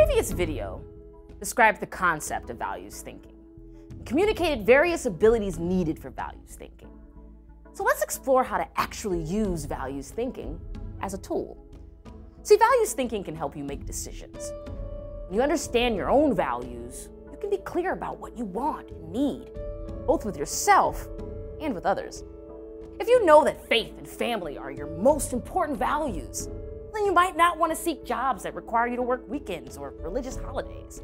previous video described the concept of values thinking and communicated various abilities needed for values thinking. So let's explore how to actually use values thinking as a tool. See, values thinking can help you make decisions. When you understand your own values, you can be clear about what you want and need, both with yourself and with others. If you know that faith and family are your most important values, then you might not want to seek jobs that require you to work weekends or religious holidays.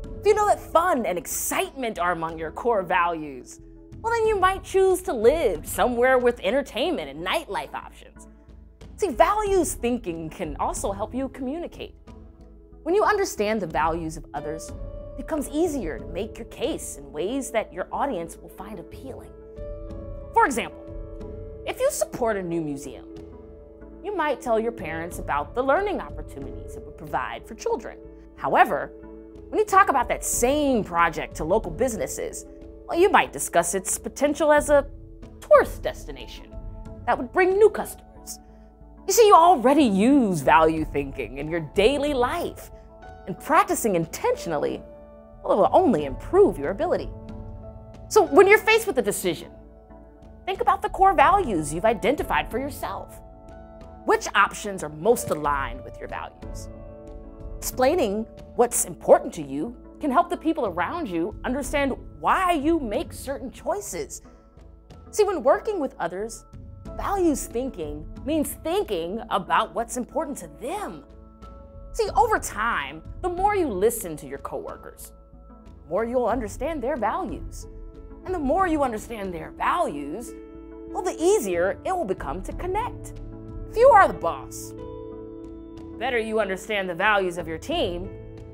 If you know that fun and excitement are among your core values, well, then you might choose to live somewhere with entertainment and nightlife options. See, values thinking can also help you communicate. When you understand the values of others, it becomes easier to make your case in ways that your audience will find appealing. For example, if you support a new museum, you might tell your parents about the learning opportunities it would provide for children. However, when you talk about that same project to local businesses, well, you might discuss its potential as a tourist destination that would bring new customers. You see, you already use value thinking in your daily life, and practicing intentionally, well, it will only improve your ability. So when you're faced with a decision, think about the core values you've identified for yourself. Which options are most aligned with your values? Explaining what's important to you can help the people around you understand why you make certain choices. See, when working with others, values thinking means thinking about what's important to them. See, over time, the more you listen to your coworkers, the more you'll understand their values. And the more you understand their values, well, the easier it will become to connect. If you are the boss, the better you understand the values of your team,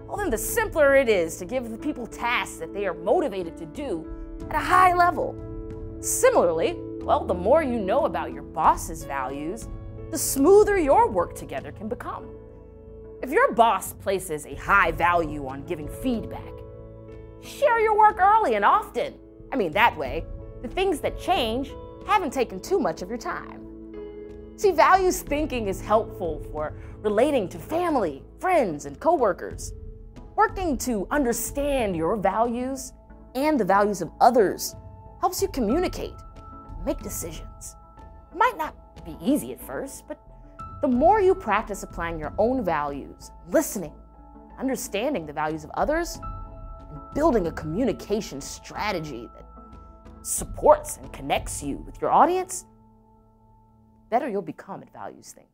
well, then the simpler it is to give the people tasks that they are motivated to do at a high level. Similarly, well, the more you know about your boss's values, the smoother your work together can become. If your boss places a high value on giving feedback, share your work early and often. That way, the things that change haven't taken too much of your time. See, values thinking is helpful for relating to family, friends, and coworkers. Working to understand your values and the values of others helps you communicate, make decisions. It might not be easy at first, but the more you practice applying your own values, listening, understanding the values of others, and building a communication strategy that supports and connects you with your audience, the better you'll become at values thinking.